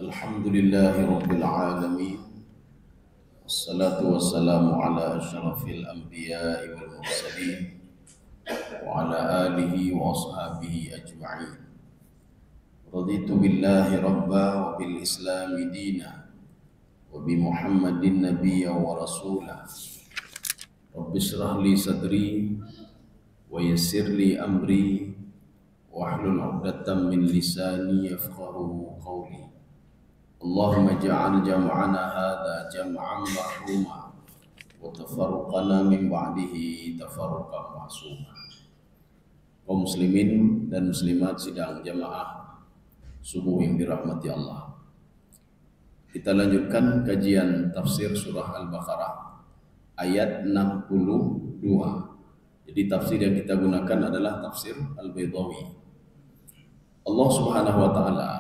Alhamdulillahi Rabbil Alamin. Wassalatu wassalamu ala asyrafil anbiya'i wal mursalin wa ala alihi wa ashabihi ajma'in. Raditu billahi rabba wa bil islami dina wa bi Muhammadin nabiyya wa rasulah. Rabbi shrah li sadri wa yassir li amri wahlul 'uqdatam min lisani yafqahu qawli. Allahumma ja'al jam'ana hadha jam'an marhuma wa tafarruqana min ba'dihi tafarruqan ma'suma. Kaum muslimin dan muslimat sidang jamaah subuh yang dirahmati Allah. Kita lanjutkan kajian tafsir surah Al-Baqarah ayat 62. Jadi tafsir yang kita gunakan adalah tafsir Al-Baydawi. Allah Subhanahu wa taala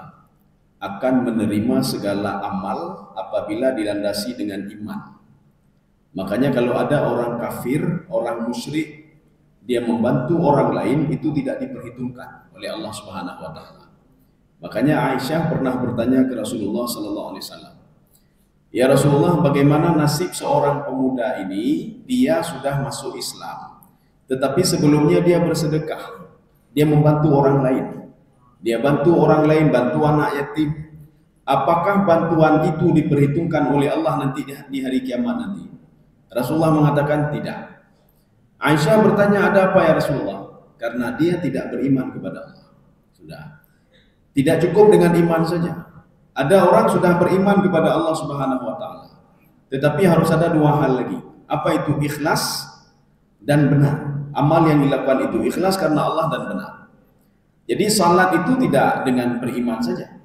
akan menerima segala amal apabila dilandasi dengan iman. Makanya kalau ada orang kafir, orang musyrik, dia membantu orang lain, itu tidak diperhitungkan oleh Allah Subhanahu wa taala. Makanya Aisyah pernah bertanya ke Rasulullah sallallahu alaihi wasallam, "Ya Rasulullah, bagaimana nasib seorang pemuda ini? Dia sudah masuk Islam, tetapi sebelumnya dia bersedekah. Dia membantu orang lain. Dia bantu orang lain, bantu anak yatim. Apakah bantuan itu diperhitungkan oleh Allah nanti di hari kiamat nanti?" Rasulullah mengatakan tidak. Aisyah bertanya, "Ada apa ya Rasulullah?" Karena dia tidak beriman kepada Allah. Sudah. Tidak cukup dengan iman saja. Ada orang sudah beriman kepada Allah Subhanahu wa taala, tetapi harus ada dua hal lagi. Apa itu? Ikhlas dan benar. Amal yang dilakukan itu ikhlas karena Allah dan benar. Jadi salat itu tidak dengan beriman saja.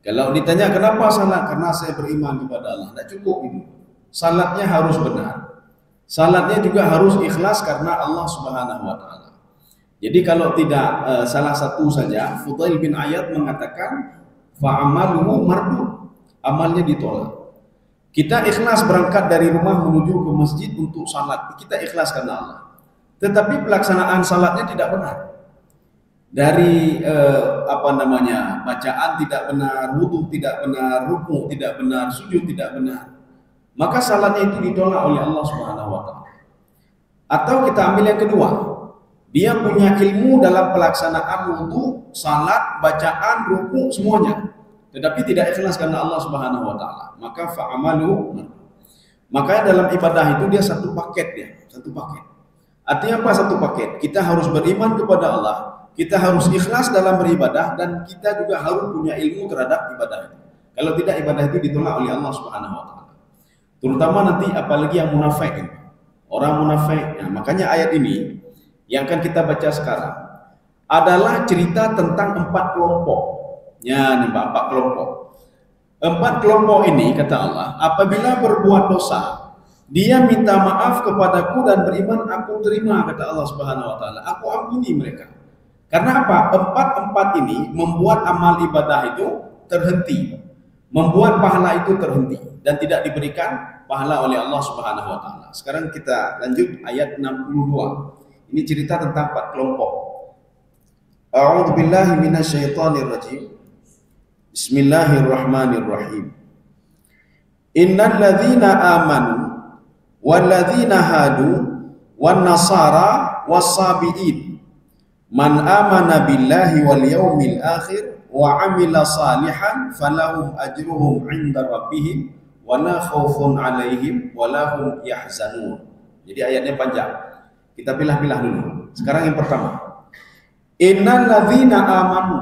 Kalau ditanya kenapa salat? Karena saya beriman kepada Allah. Tidak cukup itu. Salatnya harus benar. Salatnya juga harus ikhlas karena Allah Subhanahu wa taala. Jadi kalau tidak salah satu saja, Fudail bin Iyad mengatakan fa'amaluhu mardud. Amalnya ditolak. Kita ikhlas berangkat dari rumah menuju ke masjid untuk salat. Kita ikhlas karena Allah. Tetapi pelaksanaan salatnya tidak benar. Dari bacaan tidak benar, wudu tidak benar, ruku tidak benar, sujud tidak benar, maka salatnya itu ditolak oleh Allah Subhanahu wa taala. Atau kita ambil yang kedua, dia punya ilmu dalam pelaksanaan wudu, salat, bacaan, ruku semuanya, tetapi tidak ikhlas karena Allah Subhanahu wa taala, maka fa'amalu. Makanya dalam ibadah itu dia satu paket. Artinya apa satu paket? Kita harus beriman kepada Allah, kita harus ikhlas dalam beribadah, dan kita juga harus punya ilmu terhadap ibadah itu. Kalau tidak, ibadah itu ditolak oleh Allah Subhanahu wa taala. Terutama nanti apalagi yang munafik. Orang munafik. Nah, makanya ayat ini yang akan kita baca sekarang adalah cerita tentang 4 kelompok. Ya, nih Pak, 4 kelompok. 4 kelompok ini kata Allah, apabila berbuat dosa, dia minta maaf kepadaku dan beriman, aku terima, kata Allah Subhanahu wa taala. Aku ampuni mereka. Karena apa? 4 ini membuat amal ibadah itu terhenti, membuat pahala itu terhenti dan tidak diberikan pahala oleh Allah Subhanahu wa taala. Sekarang kita lanjut ayat 62. Ini cerita tentang 4 kelompok. A'udzu billahi minasyaitonir rajim. Bismillahirrahmanirrahim. Innal ladzina amanu wal ladzina hadu wan nasara was-sabiin man amana billahi wal yaumil akhir wa amila salihan falahum ajruhum 'inda rabbihim wa la khaufun 'alaihim wa la hum yahzanun. Jadi ayatnya panjang. Kita pilah-pilah dulu. Sekarang yang pertama. Innal ladzina amanu.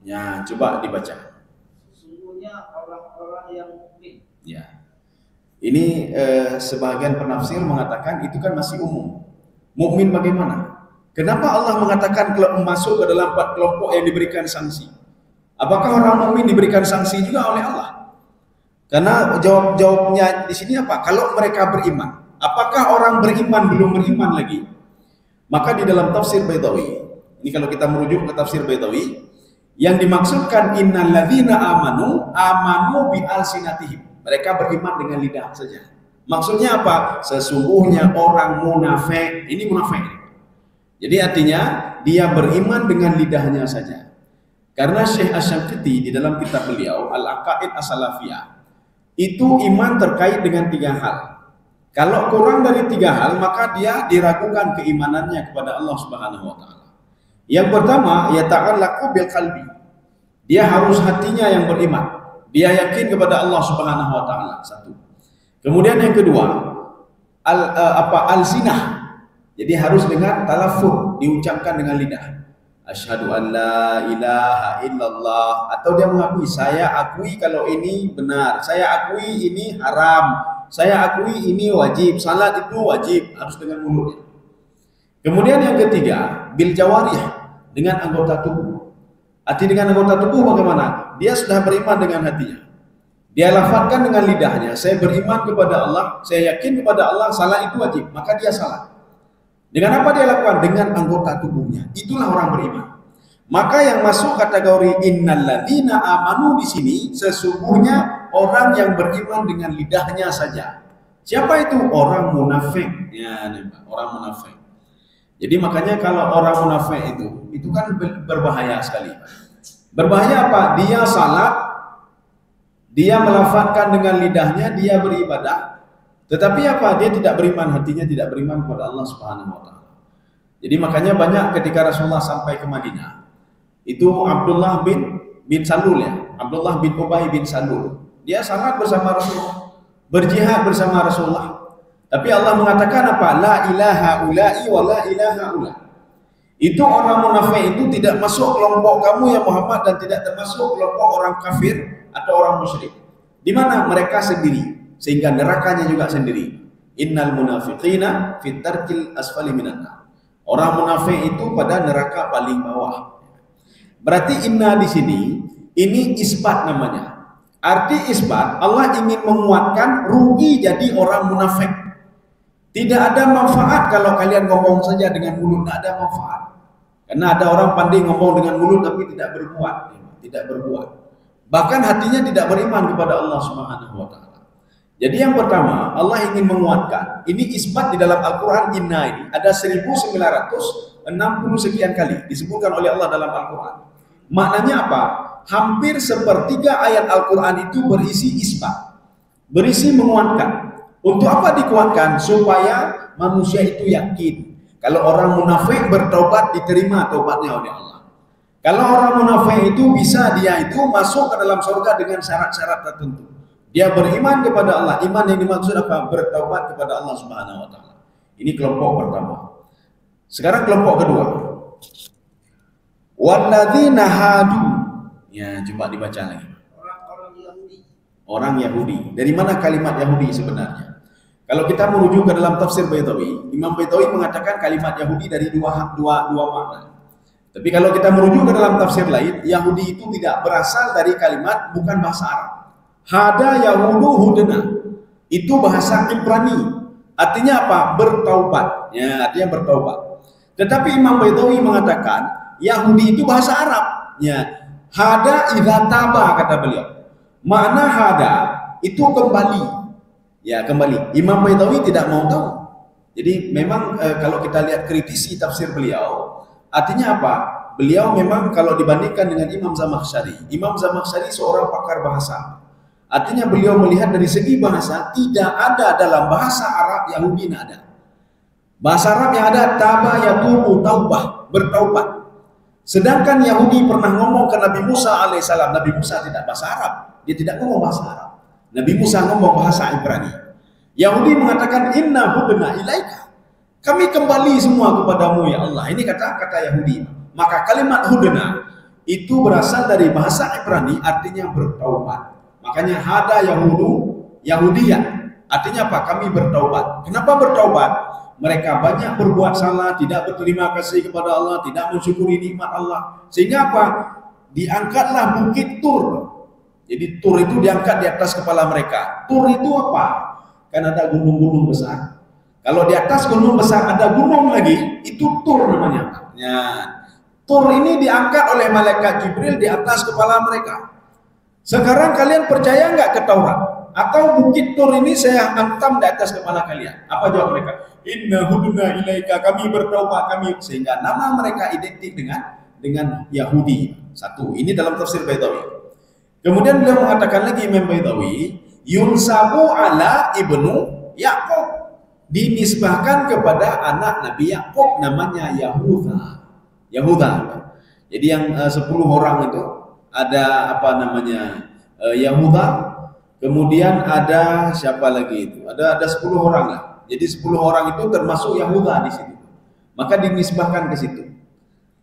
Ya, coba dibaca. Sesungguhnya orang-orang yang mukmin. Ya. Ini sebagian penafsir mengatakan itu kan masih umum. Mukmin bagaimana? Kenapa Allah mengatakan masuk ke dalam 4 kelompok yang diberikan sanksi? Apakah orang mukmin diberikan sanksi juga oleh Allah? Karena jawabnya di sini apa? Kalau mereka beriman. Apakah orang beriman belum beriman lagi? Maka di dalam tafsir Baydawi, ini kalau kita merujuk ke tafsir Baydawi, yang dimaksudkan innal ladzina amanu bi alsinatihim. Mereka beriman dengan lidah saja. Maksudnya apa? Sesungguhnya orang munafik, ini munafik. Jadi artinya dia beriman dengan lidahnya saja. Karena Syekh Asy-Syanqiti di dalam kitab beliau Al-Aqaid As-Salafiyah itu iman terkait dengan 3 hal. Kalau kurang dari 3 hal maka dia diragukan keimanannya kepada Allah Subhanahu wa taala. Yang pertama, yata'allaqu bil qalbi. Dia harus hatinya yang beriman. Dia yakin kepada Allah Subhanahu wa taala. 1. Kemudian yang kedua, al-sinah. Jadi harus dengan talaffuz, diucapkan dengan lidah. Asyhadu an la ilaha illallah, atau dia mengakui, saya akui kalau ini benar, saya akui ini haram, saya akui ini wajib, salat itu wajib, harus dengan mulutnya. Kemudian yang ketiga, bil jawarih, dengan anggota tubuh. Arti dengan anggota tubuh bagaimana? Dia sudah beriman dengan hatinya. Dia lafazkan dengan lidahnya, saya beriman kepada Allah, saya yakin kepada Allah, salat itu wajib, maka dia salat. Dengan apa dia lakukan? Dengan anggota tubuhnya. Itulah orang beriman. Maka yang masuk kategori innalladzina amanu di sini sesungguhnya orang yang beriman dengan lidahnya saja. Siapa itu? Orang munafik. Ya, orang munafik. Jadi makanya kalau orang munafik itu kan berbahaya sekali. Berbahaya apa? Dia salat, dia melafazkan dengan lidahnya, dia beribadah. Tetapi apa? Dia tidak beriman, hatinya tidak beriman kepada Allah Subhanahu wa taala. Jadi makanya banyak ketika Rasulullah sampai ke Madinah, itu Abdullah bin Salul ya, Abdullah bin Ubay bin Salul. Dia sangat bersama Rasulullah, berjihad bersama Rasulullah. Tapi Allah mengatakan apa? La ilaha ula'i wa la ilaha ula. Itu orang munafik itu tidak masuk kelompok kamu ya Muhammad dan tidak termasuk kelompok orang kafir atau orang musyrik. Di mana mereka sendiri? Sehingga nerakanya juga sendiri. Innal munafiqina fit tarkil asfali minan nar. Orang munafik itu pada neraka paling bawah. Berarti inna di sini ini isbat namanya. Arti isbat, Allah ingin menguatkan rugi jadi orang munafik. Tidak ada manfaat kalau kalian ngomong saja dengan mulut, tidak ada manfaat. Karena ada orang pandai ngomong dengan mulut tapi tidak berbuat. Bahkan hatinya tidak beriman kepada Allah Subhanahu wa taala. Jadi yang pertama, Allah ingin menguatkan. Ini isbat di dalam Al-Quran inna ini. Ada 1960 sekian kali disebutkan oleh Allah dalam Al-Quran. Maknanya apa? Hampir sepertiga ayat Al-Quran itu berisi isbat. Berisi menguatkan. Untuk apa dikuatkan? Supaya manusia itu yakin. Kalau orang munafik bertaubat diterima taubatnya oleh Allah. Kalau orang munafik itu bisa dia itu masuk ke dalam surga dengan syarat-syarat tertentu. Dia beriman kepada Allah. Iman yang dimaksud apa? Bertaubat kepada Allah Subhanahu wa taala. Ini kelompok pertama. Sekarang kelompok kedua. Walladzina hadu. Ya, coba dibaca lagi. Orang-orang Yahudi. Orang Yahudi. Dari mana kalimat Yahudi sebenarnya? Kalau kita merujuk ke dalam tafsir Baitawi, Imam Baitawi mengatakan kalimat Yahudi dari dua makna. Tapi kalau kita merujuk ke dalam tafsir lain, Yahudi itu tidak berasal dari kalimat bukan bahasa Arab. Hada Yahudu hudna. Itu bahasa Ibrani. Artinya apa? Bertaubat. Ya, artinya bertaubat. Tetapi Imam Baitawi mengatakan Yahudi itu bahasa Arab. Ya. Hada idza taba kata beliau. Makna hada itu kembali. Ya, kembali. Imam Baitawi tidak mau tahu. Jadi memang kalau kita lihat kritisi tafsir beliau, artinya apa? Beliau memang kalau dibandingkan dengan Imam Zamakhsyari seorang pakar bahasa. Artinya beliau melihat dari segi bahasa tidak ada dalam bahasa Arab Yahudi tidak ada. Bahasa Arab yang ada taba yatubu taubah, bertaubat. Sedangkan Yahudi pernah ngomong ke Nabi Musa alaihissalam. Nabi Musa tidak bahasa Arab, dia tidak ngomong bahasa Arab. Nabi Musa ngomong bahasa Ibrani. Yahudi mengatakan inna hudna ilaika. Kami kembali semua kepadamu ya Allah. Ini kata Yahudi. Maka kalimat hudna itu berasal dari bahasa Ibrani artinya bertaubat. Makanya hada Yahudiyah. Artinya apa? Kami bertaubat. Kenapa bertaubat? Mereka banyak berbuat salah, tidak berterima kasih kepada Allah, tidak mensyukuri nikmat Allah. Sehingga apa? Diangkatlah bukit Tur. Jadi Tur itu diangkat di atas kepala mereka. Tur itu apa? Kan ada gunung-gunung besar. Kalau di atas gunung besar ada gunung lagi, itu Tur namanya. Ya. Tur ini diangkat oleh malaikat Jibril di atas kepala mereka. Sekarang kalian percaya nggak ke Taurat? Atau bukit Tur ini saya hantam di atas kepala kalian? Apa jawab mereka? Inna hudna ilaika, kami bertaubat kami. Sehingga nama mereka identik dengan Yahudi. Satu, ini dalam tafsir Baitawi. Kemudian beliau mengatakan lagi Imam Baitawi, yunsabu ala ibnu Yaqub, dinisbahkan kepada anak Nabi Yakub namanya Yahuda. Yahuda. Jadi yang 10 orang itu ada apa namanya Yahuda, kemudian ada siapa lagi itu? Ada 10 orang lah. Jadi 10 orang itu termasuk Yahuda di situ. Maka dinisbahkan ke situ.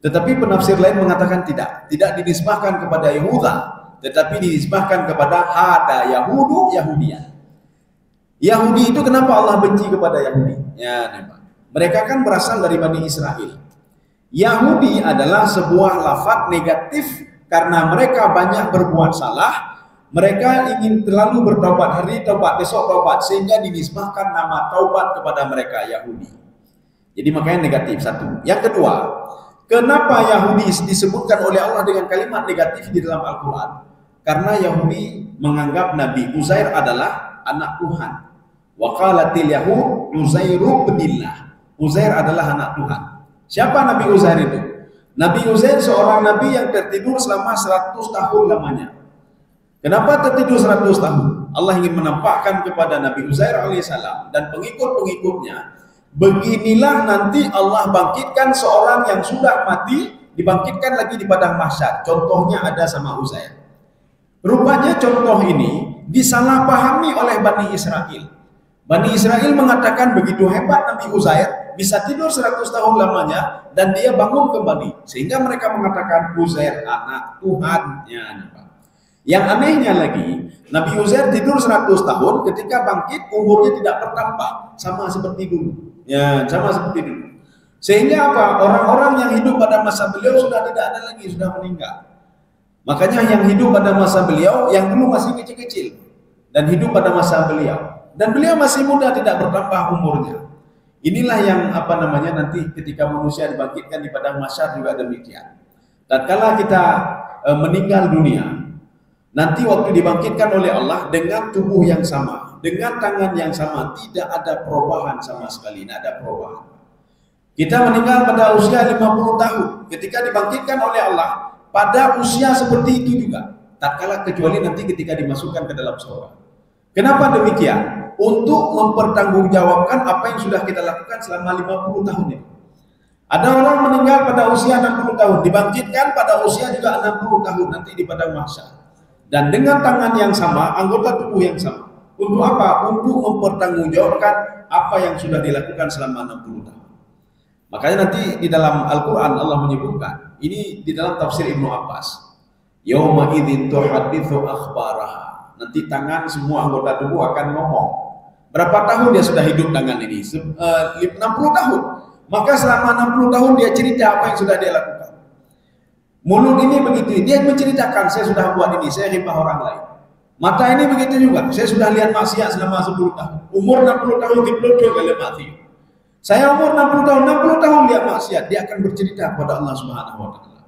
Tetapi penafsir lain mengatakan tidak dinisbahkan kepada Yahuda, tetapi dinisbahkan kepada hada Yahudu Yahudian. Yahudi itu kenapa Allah benci kepada Yahudi? Ya, mereka kan berasal dari Bani Israel. Yahudi adalah sebuah lafaz negatif karena mereka banyak berbuat salah. Mereka ingin terlalu bertaubat, hari taubat, besok taubat, sehingga dinisbahkan nama taubat kepada mereka Yahudi. Jadi makanya negatif, satu. Yang kedua, kenapa Yahudi disebutkan oleh Allah dengan kalimat negatif di dalam Al-Quran? Karena Yahudi menganggap Nabi Uzair adalah anak Tuhan. Wa qalatil yahud Uzairu ibnillah. Uzair adalah anak Tuhan. Siapa Nabi Uzair itu? Nabi Uzair seorang nabi yang tertidur selama 100 tahun lamanya. Kenapa tertidur 100 tahun? Allah ingin menampakkan kepada Nabi Uzair alaihissalam dan pengikut-pengikutnya, beginilah nanti Allah bangkitkan seorang yang sudah mati, dibangkitkan lagi di padang mahsyar. Contohnya ada sama Uzair. Rupanya contoh ini disalahpahami oleh Bani Israel. Bani Israel mengatakan begitu hebat Nabi Uzair, bisa tidur 100 tahun lamanya dan dia bangun kembali, sehingga mereka mengatakan Uzair anak Tuhan. Yang anehnya lagi, Nabi Uzair tidur 100 tahun, ketika bangkit umurnya tidak bertambah, sama seperti dulu. Ya, sama seperti dulu. Sehingga apa? Orang-orang yang hidup pada masa beliau sudah tidak ada lagi, sudah meninggal. Makanya yang hidup pada masa beliau, yang dulu masih kecil-kecil dan hidup pada masa beliau, dan beliau masih muda, tidak bertambah umurnya. Inilah yang apa namanya nanti ketika manusia dibangkitkan di padang mahsyar juga demikian. Tatkala kita meninggal dunia, nanti waktu dibangkitkan oleh Allah dengan tubuh yang sama, dengan tangan yang sama, tidak ada perubahan sama sekali, tidak ada perubahan. Kita meninggal pada usia 50 tahun, ketika dibangkitkan oleh Allah pada usia seperti itu juga, tak kalah kecuali nanti ketika dimasukkan ke dalam surga. Kenapa demikian? Untuk mempertanggungjawabkan apa yang sudah kita lakukan selama 50 tahun ini. Ada orang meninggal pada usia 60 tahun, dibangkitkan pada usia juga 60 tahun nanti di padang mahsyar. Dan dengan tangan yang sama, anggota tubuh yang sama. Untuk apa? Untuk mempertanggungjawabkan apa yang sudah dilakukan selama 60 tahun. Makanya nanti di dalam Al-Quran Allah menyebutkan, ini di dalam tafsir Ibnu Abbas, yauma idzin tuhadditsu akhbaraha. Nanti tangan semua anggota tubuh akan ngomong. Berapa tahun dia sudah hidup tangan ini? 60 tahun. Maka selama 60 tahun dia cerita apa yang sudah dia lakukan. Mulut ini begitu, dia menceritakan saya sudah buat ini, saya riba orang lain. Mata ini begitu juga, saya sudah lihat maksiat selama 10 tahun. Umur 60 tahun dipelotong oleh maksiat. Saya umur 60 tahun lihat maksiat, dia akan bercerita kepada Allah Subhanahu wa taala.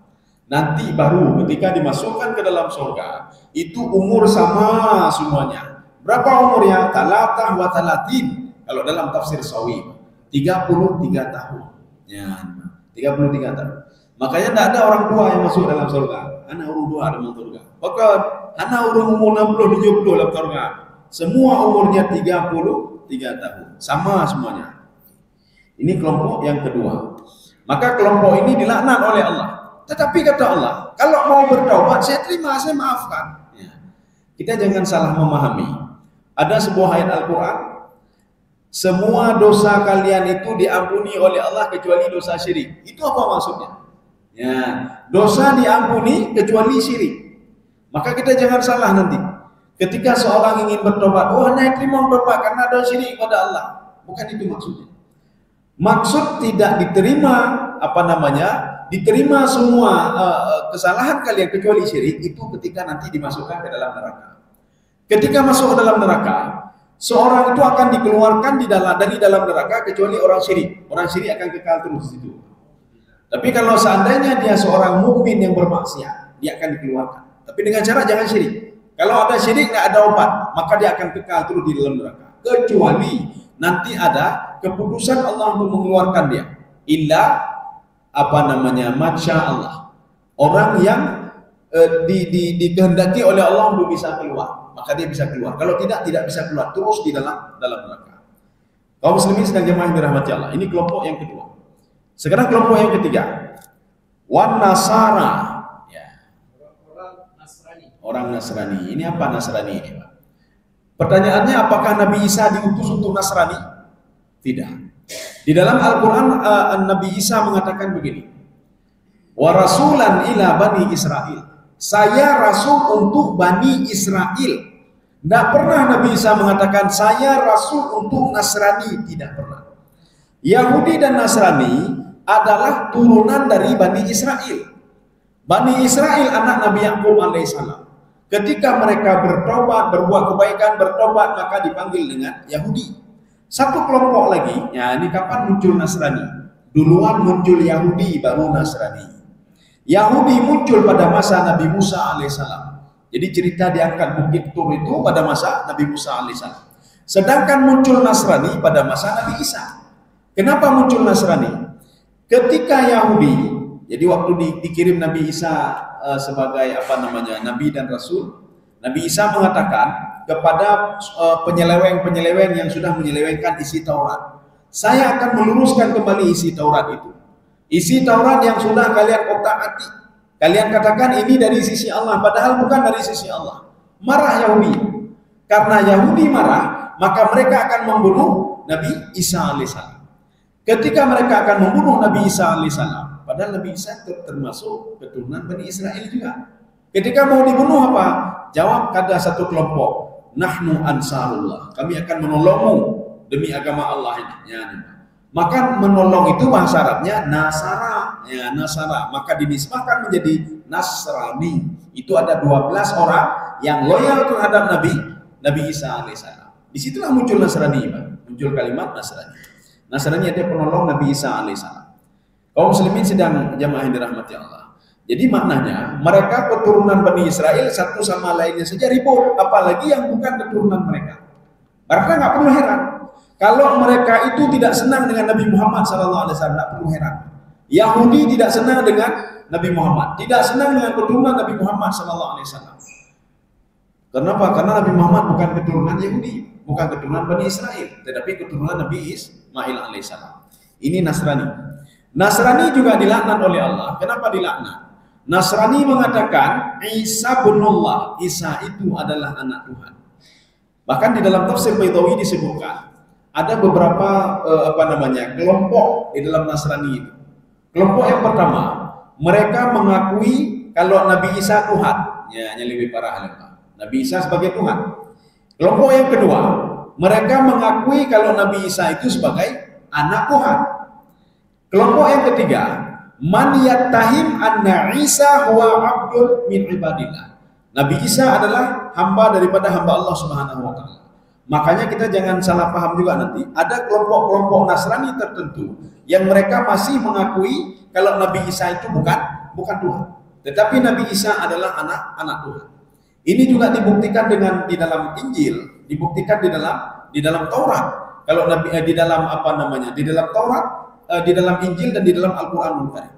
Nanti baru ketika dimasukkan ke dalam surga, itu umur sama semuanya. Berapa umurnya? Talatah wa talatin. Kalau dalam tafsir Sawi, 33 tahun. Ya, 33 tahun. Makanya tidak ada orang tua yang masuk dalam surga. Anak orang tua dalam surga. Bahkan anak orang umur 60 70 dalam surga. Semua umurnya 33 tahun. Sama semuanya. Ini kelompok yang kedua. Maka kelompok ini dilaknat oleh Allah. Tetapi kata Allah, kalau mau bertaubat saya terima, saya maafkan. Ya. Kita jangan salah memahami. Ada sebuah ayat Al-Quran, semua dosa kalian itu diampuni oleh Allah kecuali dosa syirik. Itu apa maksudnya? Ya, dosa diampuni kecuali syirik. Maka kita jangan salah nanti. Ketika seorang ingin bertobat, oh anda terima bertobat karena ada syirik pada Allah. Bukan itu maksudnya. Maksud tidak diterima diterima semua kesalahan kalian kecuali syirik itu ketika nanti dimasukkan ke dalam neraka. Ketika masuk ke dalam neraka, seorang itu akan dikeluarkan dari dalam neraka kecuali orang syirik. Orang syirik akan kekal terus di situ. Tapi kalau seandainya dia seorang mukmin yang bermaksiat, dia akan dikeluarkan. Tapi dengan cara jangan syirik. Kalau ada syirik tidak ada obat, maka dia akan kekal terus di dalam neraka. Kecuali nanti ada keputusan Allah untuk mengeluarkan dia. Masya Allah. Orang yang dikehendaki oleh Allah untuk bisa keluar, maka dia bisa keluar. Kalau tidak bisa keluar, terus di dalam neraka. Kaum muslimin sedang jemaah yang dirahmati Allah. Ini kelompok yang kedua. Sekarang kelompok yang ketiga, wan nasara, ya. Orang Nasrani. Ini apa Nasrani ini, Pak? Pertanyaannya, apakah Nabi Isa diutus untuk Nasrani? Tidak. Di dalam Al-Quran Nabi Isa mengatakan begini, wa rasulan ila bani Israel. Saya rasul untuk Bani Israel. Tidak pernah Nabi Isa mengatakan saya rasul untuk Nasrani, tidak pernah. Yahudi dan Nasrani adalah turunan dari Bani Israel. Bani Israel anak Nabi Yakub alaihissalam. Ketika mereka bertobat, berbuat kebaikan, bertobat, maka dipanggil dengan Yahudi. Satu kelompok lagi, ya ini kapan muncul Nasrani? Duluan muncul Yahudi, baru Nasrani. Yahudi muncul pada masa Nabi Musa alaihissalam. Jadi cerita diangkat Bukit Tur itu pada masa Nabi Musa alaihissalam. Sedangkan muncul Nasrani pada masa Nabi Isa. Kenapa muncul Nasrani? Ketika Yahudi, jadi waktu dikirim Nabi Isa sebagai Nabi dan Rasul, Nabi Isa mengatakan kepada penyeleweng-penyeleweng yang sudah menyelewengkan isi Taurat, saya akan meluruskan kembali isi Taurat itu. Isi Taurat yang sudah kalian otak-atik, kalian katakan ini dari sisi Allah, padahal bukan dari sisi Allah. Marah Yahudi. Karena Yahudi marah, maka mereka akan membunuh Nabi Isa alaihissalam. Ketika mereka akan membunuh Nabi Isa alaihissalam, padahal Nabi Isa termasuk keturunan Bani Israel juga. Ketika mau dibunuh apa? Jawab kata satu kelompok, nahnu ansarullah. Kami akan menolongmu demi agama Allah ini. Ya, maka menolong itu bahasa Arabnya Nasara, ya Nasara. Maka dinisbahkan menjadi Nasrani. Itu ada 12 orang yang loyal terhadap Nabi Isa alaihissalam. Disitulah muncul Nasrani, Pak. Muncul kalimat Nasrani. Nasrani ada penolong Nabi Isa alaihissalam. Kaum muslimin sedang jamaah yang dirahmati Allah. Jadi maknanya mereka keturunan Bani Israel satu sama lainnya saja ribut, apalagi yang bukan keturunan mereka. Mereka nggak perlu heran. Kalau mereka itu tidak senang dengan Nabi Muhammad SAW, tidak perlu heran. Yahudi tidak senang dengan Nabi Muhammad, tidak senang dengan keturunan Nabi Muhammad SAW. Kenapa? Karena Nabi Muhammad bukan keturunan Yahudi, bukan keturunan Bani Israel, tetapi keturunan Nabi Ismail alaihissalam. Ini Nasrani. Nasrani juga dilaknat oleh Allah. Kenapa dilaknat? Nasrani mengatakan Isa binullah, Isa itu adalah anak Tuhan. Bahkan di dalam tafsir Baitawi disebutkan ada beberapa kelompok di dalam Nasrani itu. Kelompok yang pertama, mereka mengakui kalau Nabi Isa Tuhan. Ya, yang lebih parah lagi. Nabi Isa sebagai Tuhan. Kelompok yang kedua, mereka mengakui kalau Nabi Isa itu sebagai anak Tuhan. Kelompok yang ketiga, man yattahim anna Isa huwa abdul min ibadillah. Nabi Isa adalah hamba daripada hamba Allah Subhanahu wa taala. Makanya kita jangan salah paham juga nanti. Ada kelompok-kelompok Nasrani tertentu yang mereka masih mengakui kalau Nabi Isa itu bukan Tuhan. Tetapi Nabi Isa adalah anak Tuhan. Ini juga dibuktikan di dalam Injil, dibuktikan di dalam Taurat. Kalau Nabi di dalam Taurat, di dalam Injil dan di dalam Al-Qur'anul Karim.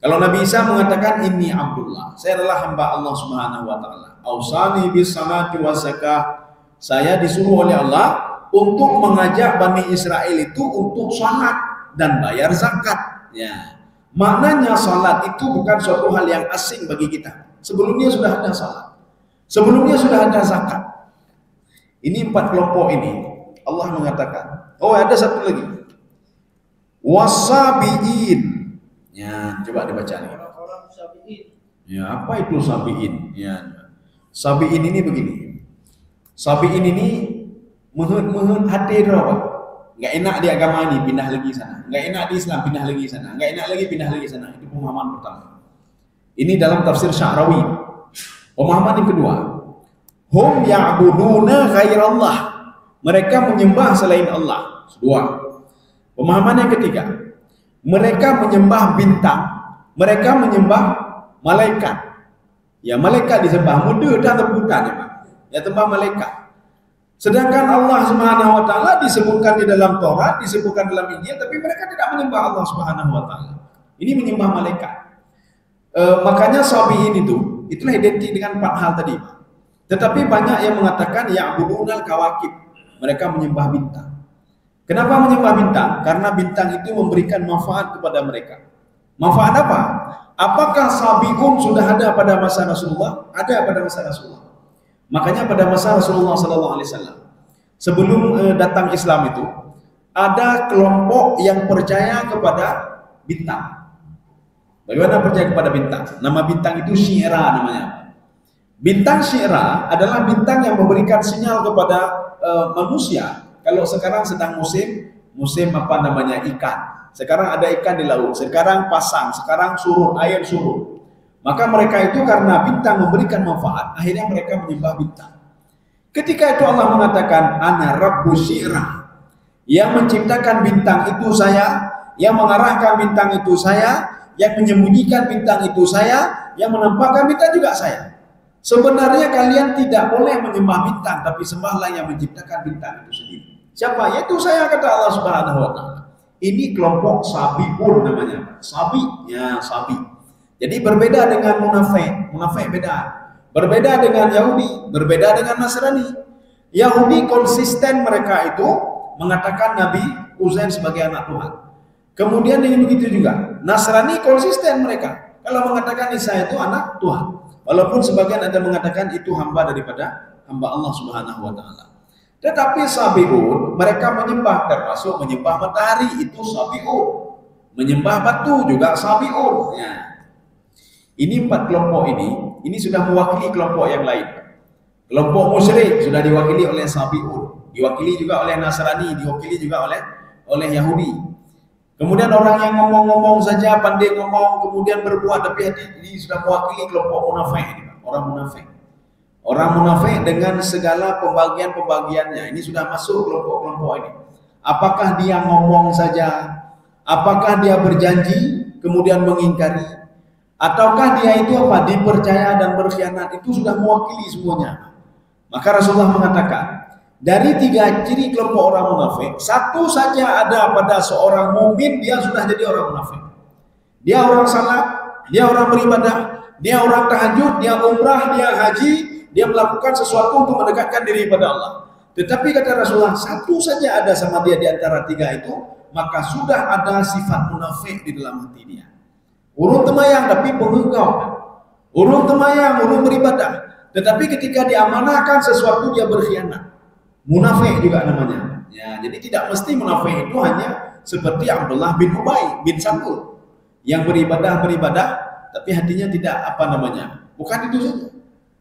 Kalau Nabi Isa mengatakan inni Abdullah, saya adalah hamba Allah Subhanahu wa taala. Ausani bis salati waz zakah. Saya disuruh oleh Allah untuk mengajak Bani Israel itu untuk salat dan bayar zakat. Ya. Maknanya salat itu bukan suatu hal yang asing bagi kita. Sebelumnya sudah ada salat. Sebelumnya sudah ada zakat. Ini 4 kelompok ini Allah mengatakan. Oh, ada satu lagi. Wasabiin. Ya, coba dibaca nih. Orang-orang sabiin. Ya, apa itu sabiin? Ya. Sabiin ini begini. Sabiin ini menghun hati Pak. Enggak enak di agama ini, pindah lagi sana. Enggak enak di Islam, pindah lagi sana. Enggak enak lagi, pindah lagi sana. Itu pemahaman pertama. Ini dalam tafsir Sya'rawi. Pemahaman yang kedua, hum ya'buduna ghairallah. Mereka menyembah selain Allah. Dua. Pemahaman yang ketiga, mereka menyembah bintang. Mereka menyembah malaikat. Ya, malaikat disembah, mudah dan terbuka ya, Pak. Ya, tembah malaikat. Sedangkan Allah Subhanahu wa taala disebutkan di dalam Taurat, disebutkan dalam Injil, tapi mereka tidak menyembah Allah Subhanahu wa taala. Ini menyembah malaikat. Makanya sabiin itulah identik dengan 4 hal tadi. Tetapi banyak yang mengatakan ya'budunal kawakib, mereka menyembah bintang. Kenapa menyembah bintang? Karena bintang itu memberikan manfaat kepada mereka. Manfaat apa? Apakah sabiun sudah ada pada masa Rasulullah? Ada pada masa Rasulullah. Makanya pada masa Rasulullah SAW, sebelum datang Islam itu, ada kelompok yang percaya kepada bintang. Bagaimana percaya kepada bintang? Nama bintang itu Syi'ra namanya. Bintang Syi'ra adalah bintang yang memberikan sinyal kepada manusia. Kalau sekarang sedang musim apa namanya, ikan. Sekarang ada ikan di laut, sekarang pasang, sekarang surut, air surut. Maka mereka itu karena bintang memberikan manfaat, akhirnya mereka menyembah bintang. Ketika itu Allah mengatakan, Ana Rabbu Syi'ra, yang menciptakan bintang itu saya, yang mengarahkan bintang itu saya, yang menyembunyikan bintang itu saya, yang menampakkan bintang juga saya. Sebenarnya kalian tidak boleh menyembah bintang, tapi sembahlah yang menciptakan bintang itu sendiri. Siapa? Yaitu saya, kata Allah Subhanahu wa Ta'ala. Ini kelompok sabiun namanya. Sabi, ya sabi. Jadi berbeda dengan munafik. Munafik beda. Berbeda dengan Yahudi, berbeda dengan Nasrani. Yahudi konsisten mereka itu mengatakan Nabi Uzair sebagai anak Tuhan. Kemudian ini begitu juga. Nasrani konsisten mereka kalau mengatakan Isa itu anak Tuhan. Walaupun sebagian ada mengatakan itu hamba daripada hamba Allah Subhanahu wa Ta'ala. Tetapi sabiun mereka menyembah, termasuk menyembah matahari, itu sabiun. Menyembah batu juga sabiun. Ya. Ini 4 kelompok ini sudah mewakili kelompok yang lain. Kelompok musyrik sudah diwakili oleh sabiun, diwakili juga oleh Nasrani, diwakili juga oleh Yahudi. Kemudian orang yang ngomong-ngomong saja, pandai ngomong, kemudian berbuat, tapi ini sudah mewakili kelompok munafik ini, orang munafik. Orang munafik dengan segala pembagian-pembagiannya, ini sudah masuk kelompok-kelompok ini. Apakah dia ngomong saja? Apakah dia berjanji kemudian mengingkari? Ataukah dia itu apa? Dipercaya dan berkhianat? Itu sudah mewakili semuanya. Maka Rasulullah mengatakan, dari 3 ciri kelompok orang munafik, 1 saja ada pada seorang mukmin, dia sudah jadi orang munafik. Dia orang salat, dia orang beribadah, dia orang tahajud, dia umrah, dia haji, dia melakukan sesuatu untuk mendekatkan diri kepada Allah. Tetapi kata Rasulullah, 1 saja ada sama dia di antara 3 itu, maka sudah ada sifat munafik di dalam hati dia. Urung temayang tapi pengengkau, urung temayang, urung beribadah, tetapi ketika diamanahkan sesuatu dia berkhianat. Munafik juga namanya. Ya, jadi tidak mesti munafik itu hanya seperti Abdullah bin Ubay bin Salul yang beribadah, tapi hatinya tidak apa namanya. Bukan itu saja.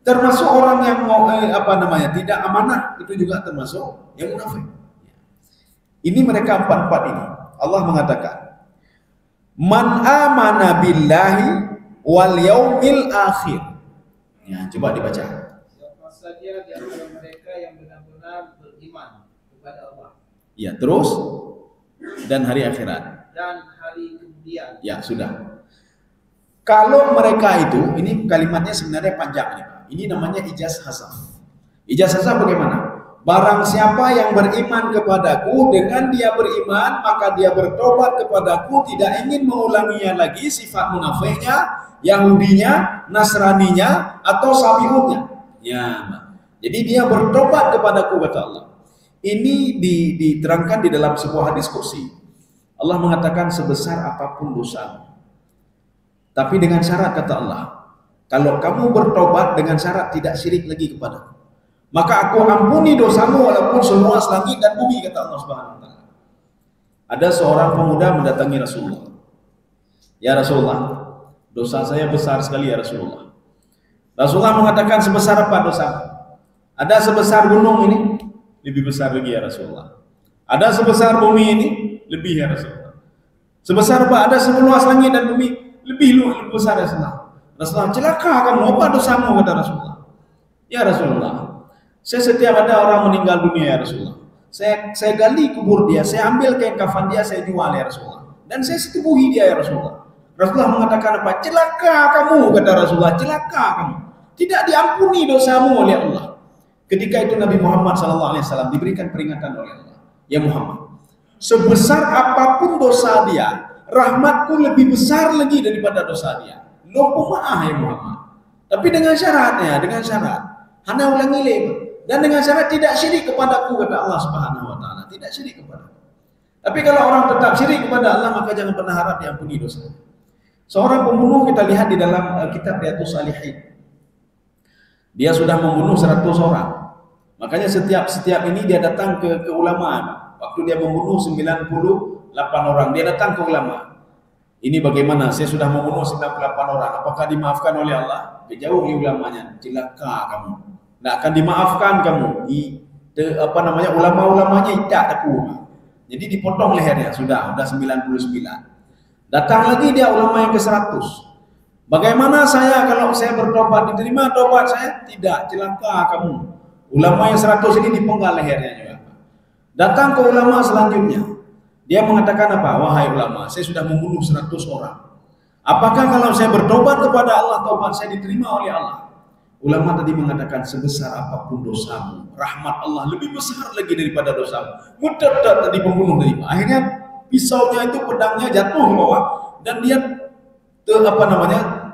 Termasuk orang yang tidak amanah, itu juga termasuk yang munafik. Ini mereka 4 ini. Allah mengatakan, Man amana billahi wal yaumil akhir. Ya, coba dibaca. Siapa saja di antara mereka yang benar-benar beriman kepada Allah. Ya, terus dan hari akhirat. Dan hari kemudian. Ya, sudah. Kalau mereka itu, ini kalimatnya sebenarnya panjang nih, Pak. Ini namanya ijaz hasaf. Ijaz hasaf bagaimana? Barang siapa yang beriman kepadaku, dengan dia beriman, maka dia bertobat kepadaku, tidak ingin mengulanginya lagi sifat munafiknya, Yahudinya, Nasraninya, atau Sabiunnya. Ya, jadi dia bertobat kepadaku, kata Allah. Ini diterangkan di dalam sebuah hadis kursi. Allah mengatakan sebesar apapun dosa, tapi dengan syarat, kata Allah, kalau kamu bertobat dengan syarat tidak syirik lagi kepadaku, maka aku ampuni dosamu walaupun seluas langit dan bumi, kata Allah Subhanahu wa Ta'ala. Ada seorang pemuda mendatangi Rasulullah. Ya Rasulullah, dosa saya besar sekali ya Rasulullah. Rasulullah mengatakan, sebesar apa dosa? Ada sebesar gunung ini? Lebih besar lagi ya Rasulullah. Ada sebesar bumi ini? Lebih ya Rasulullah. Sebesar apa? Ada seluas langit dan bumi? Lebih besar ya Rasulullah. Rasulullah, celaka kamu, apa dosamu, kata Rasulullah. Ya Rasulullah, saya setiap ada orang meninggal dunia ya Rasulullah, saya gali kubur dia, saya ambil kain kafan dia, saya jual ya Rasulullah, dan saya setubuhi dia ya Rasulullah. Rasulullah mengatakan apa? Celaka kamu, kata Rasulullah, celaka kamu, tidak diampuni dosamu oleh Allah. Ketika itu Nabi Muhammad SAW diberikan peringatan oleh Allah, ya Muhammad, sebesar apapun dosa dia, rahmatku lebih besar lagi daripada dosa dia. Lo pemaaf ya Muhammad. Tapi dengan syaratnya, dengan syarat. Hana ulangi lagi. Dan dengan syarat tidak syirik kepadaku, kata Allah Subhanahu wa taala. Tidak syirik kepada. Tapi kalau orang tetap syirik kepada Allah, maka jangan pernah harap diampuni dosa. Seorang pembunuh kita lihat di dalam kitab Riyadhus Shalihin. Dia sudah membunuh 100 orang. Makanya setiap ini dia datang ke ulama. Waktu dia membunuh 98 orang, dia datang ke ulama. Ini bagaimana? Saya sudah membunuh 98 orang. Apakah dimaafkan oleh Allah? Jauhi ulamanya. Celaka kamu. Tidak akan dimaafkan kamu. Ulama-ulamanya tidak takut. Jadi dipotong lehernya. Sudah 99. Datang lagi dia ulama yang ke-100. Bagaimana saya kalau saya bertobat, diterima tobat saya? Tidak, celaka kamu. Ulama yang 100 ini dipenggal lehernya juga. Datang ke ulama selanjutnya. Dia mengatakan apa? Wahai ulama, saya sudah membunuh 100 orang. Apakah kalau saya bertobat kepada Allah, tobat saya diterima oleh Allah? Ulama tadi mengatakan sebesar apapun dosamu, rahmat Allah lebih besar lagi daripada dosamu. Mudah tadi pembunuh tadi. Akhirnya pisaunya itu, pedangnya jatuh ke bawah dan dia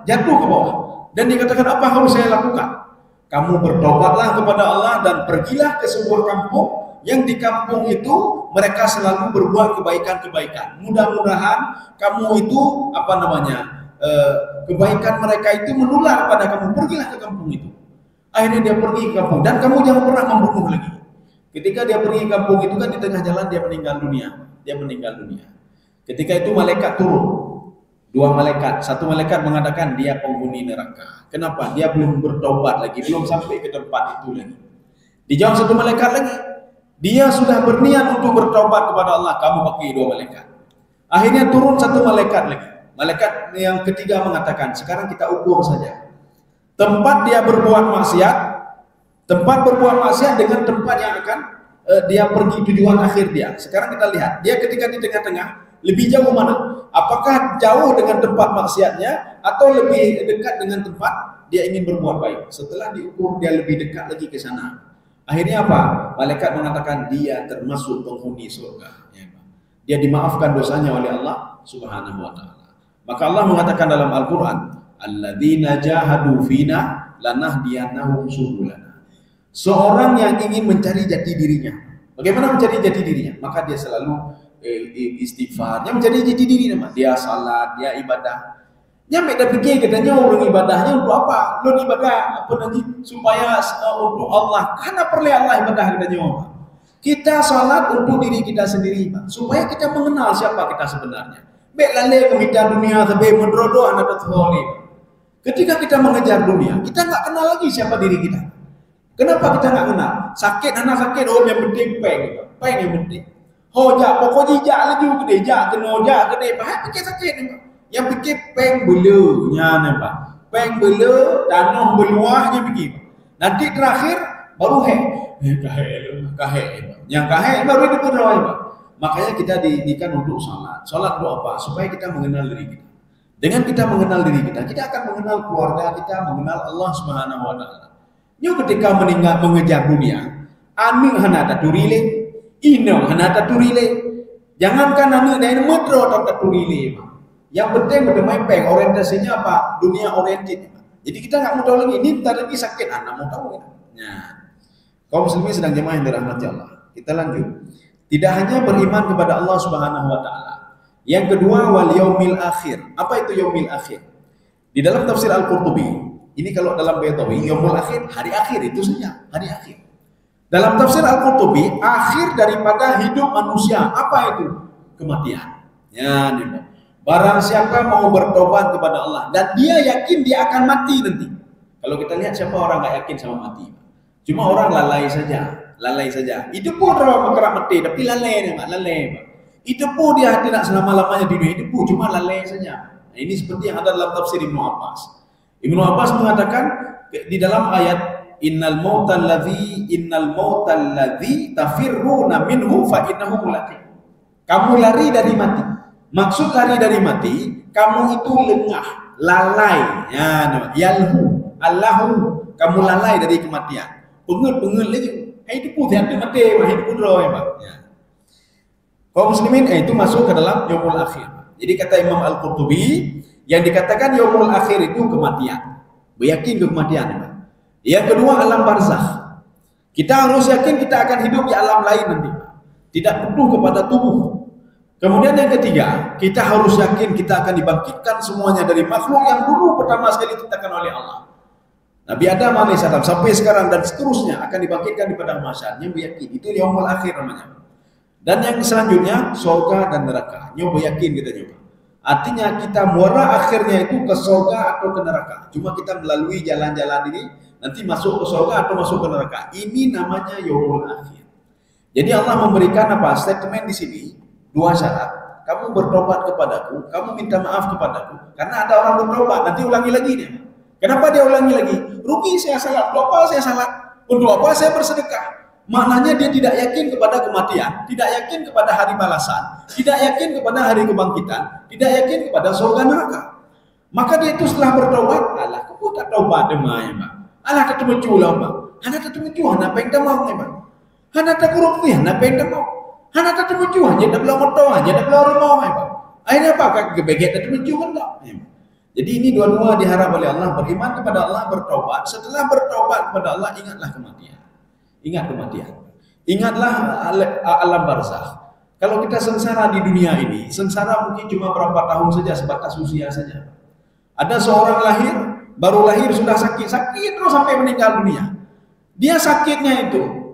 jatuh ke bawah. Dan dikatakan, apa harus saya lakukan? Kamu bertobatlah kepada Allah dan pergilah ke sebuah kampung, yang di kampung itu mereka selalu berbuat kebaikan-kebaikan. Mudah-mudahan kamu itu kebaikan mereka itu menular pada kamu. Pergilah ke kampung itu. Akhirnya dia pergi ke kampung dan kamu jangan pernah membunuh lagi. Ketika dia pergi ke kampung itu kan di tengah jalan dia meninggal dunia. Ketika itu malaikat turun. 2 malaikat, 1 malaikat mengatakan dia penghuni neraka. Kenapa? Dia belum bertobat lagi, belum sampai ke tempat itu lagi. Dijawab 1 malaikat lagi, dia sudah berniat untuk bertobat kepada Allah. Kamu pakai 2 malaikat. Akhirnya turun 1 malaikat lagi. Malaikat yang ketiga mengatakan, sekarang kita ukur saja. Tempat dia berbuat maksiat, dengan tempat yang akan dia pergi tujuan akhir dia. Sekarang kita lihat, dia ketika di tengah-tengah, lebih jauh mana? Apakah jauh dengan tempat maksiatnya atau lebih dekat dengan tempat dia ingin berbuat baik? Setelah diukur dia lebih dekat lagi ke sana. Akhirnya apa? Malaikat mengatakan dia termasuk penghuni surga. Dia dimaafkan dosanya oleh Allah Subhanahu wa taala. Maka Allah mengatakan dalam Al-Qur'an, "Alladzina jahadu fina lanahdiyannahum subulana." Seorang yang ingin mencari jati dirinya. Bagaimana mencari jati dirinya? Maka dia selalu istighfarnya menjadi jati diri nama. Dia salat, dia ibadah. Nyampe dah fikir katanya orang ibadahnya untuk apa? Lo ibadah apa nanti supaya untuk Allah. Karena perlu Allah ibadah katanya. Kita salat untuk diri kita sendiri, supaya kita mengenal siapa kita sebenarnya. Baik lalai keminta dunia sampai mendrodo anak terholi. Ketika kita mengejar dunia, kita nggak kenal lagi siapa diri kita. Kenapa kita nggak kenal? Sakit anak sakit, yang penting peng yang penting. Jak pokoknya jak lagi gede, jak gede, bahaya pikir sakit ni pak. Yang pikir peng belanya ni pak, peng bela tanah beluahnya fikir. Nanti terakhir baru kahek. Yang kahek baru itu berdoa pak. Makanya kita didikan untuk salat. Salat untuk apa? Supaya kita mengenal diri kita. Dengan kita mengenal diri kita akan mengenal keluarga kita, mengenal Allah Subhanahu wa taala. Nyo ketika mengejar dunia, anu hana turile. Ino hana turile. Jangankan anu dari metro atau turile. Yang penting bermain peng, orientasinya apa? Dunia oriented. Jadi kita nggak mau tahu lagi ini bentar lagi sakit, anak mau tahu. Nah, kaum muslimin sedang jemaah yang dirahmati Allah. Kita lanjut. Tidak hanya beriman kepada Allah Subhanahu wa taala. Yang kedua wal yaumil akhir. Apa itu yaumil akhir? Di dalam tafsir Al-Qurtubi, ini kalau dalam Baitawi, yaumul akhir hari akhir itu saja, hari akhir. Dalam tafsir Al-Qurtubi, akhir daripada hidup manusia, apa itu? Kematian. Ya, nih. Barang siapa mau bertobat kepada Allah dan dia yakin dia akan mati nanti. Kalau kita lihat siapa orang nggak yakin sama mati? Cuma orang lalai saja. Itu pun orang kerap mati, tapi lalai. Itu pun dia tidak selama-lamanya di dunia, itu pun cuma lalai saja. Nah, ini seperti yang ada dalam tafsir Ibnu Abbas. Ibnu Abbas mengatakan di dalam ayat Innal mautal ladzi tafirruna minhu fa innahu mulaqi. Kamu lari dari mati. Maksud lari dari mati, kamu itu lengah, lalai. Ya, yalhu, Allahu, kamu lalai dari kematian. Pengen lagi. Itu pun dia mati, itu pun roh ya, Pak. Ya. Kaum muslimin itu masuk ke dalam yaumul akhir. Jadi kata Imam Al-Qurtubi, yang dikatakan yaumul akhir itu kematian. Beryakin ke kematian. Pak. Yang kedua alam barzakh. Kita harus yakin kita akan hidup di alam lain nanti. Pak. Tidak butuh kepada tubuh. Kemudian yang ketiga, kita harus yakin kita akan dibangkitkan semuanya dari makhluk yang dulu pertama sekali diciptakan oleh Allah. Nabi Adam alaihissalam sampai sekarang dan seterusnya akan dibangkitkan di padang mahsyar. Nyoba yakin itu yaumul akhir namanya. Dan yang selanjutnya surga dan neraka. Nyoba yakin kita nyoba. Artinya kita muara akhirnya itu ke surga atau ke neraka. Cuma kita melalui jalan-jalan ini nanti masuk ke surga atau masuk ke neraka. Ini namanya yaumul akhir. Jadi Allah memberikan apa? Statement di sini. Dua syarat, kamu bertobat kepadaku, kamu minta maaf kepadaku, karena ada orang bertobat, nanti ulangi lagi dia. Kenapa dia ulangi lagi? Rugi saya salah, untuk apa saya salah? Untuk apa saya bersedekah? Maknanya dia tidak yakin kepada kematian, tidak yakin kepada hari balasan, tidak yakin kepada hari kebangkitan, tidak yakin kepada surga neraka. Maka dia itu setelah bertobat, alah, kau tak taubat demai, Pak. Alah, tak temuculah, Pak. Hana tak temuculah, apa yang tak mau, Pak? Hana tak kurupnya, apa yang tak mau? Hana tak temucu aja, tak belah motor aja, tak belah rumah aja. Akhirnya apa? Kebeget tak temucu kan tak? Jadi ini dua-dua diharap oleh Allah, beriman kepada Allah, bertobat. Setelah bertobat kepada Allah, ingatlah kematian. Ingat kematian. Ingatlah alam barzakh. Kalau kita sengsara di dunia ini, sengsara mungkin cuma berapa tahun saja, sebatas usia saja. Ada seorang lahir, baru lahir sudah sakit terus sampai meninggal dunia. Dia sakitnya itu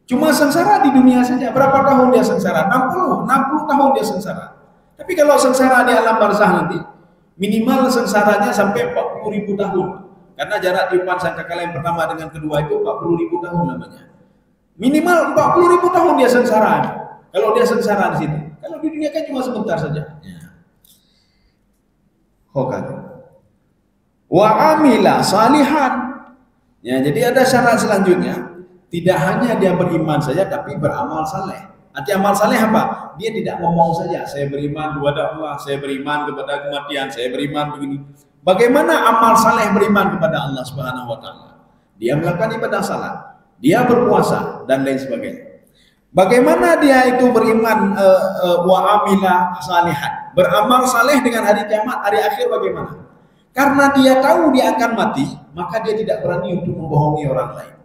cuma sengsara di dunia saja. Berapa tahun dia sengsara? 60 tahun dia sengsara. Tapi kalau sengsara di alam barzakh nanti, minimal sengsaranya sampai 40.000 tahun. Karena jarak tiupan sangkakala yang pertama dengan kedua itu 40.000 tahun namanya. Minimal 40.000 tahun dia sengsara. Kalau dia sengsara di situ. Kalau di dunia kan cuma sebentar saja. Wa amila salihan. Ya, jadi ada syarat selanjutnya. Tidak hanya dia beriman saja, tapi beramal saleh. Arti amal saleh apa? Dia tidak ngomong saja, saya beriman kepada Allah, saya beriman kepada kematian, saya beriman begini. Bagaimana amal saleh beriman kepada Allah Subhanahu Wa Taala? Dia melakukan ibadah salat, dia berpuasa dan lain sebagainya. Bagaimana dia itu beriman wa amila salihan, beramal saleh dengan hari kiamat, hari akhir bagaimana? Karena dia tahu dia akan mati, maka dia tidak berani untuk membohongi orang lain.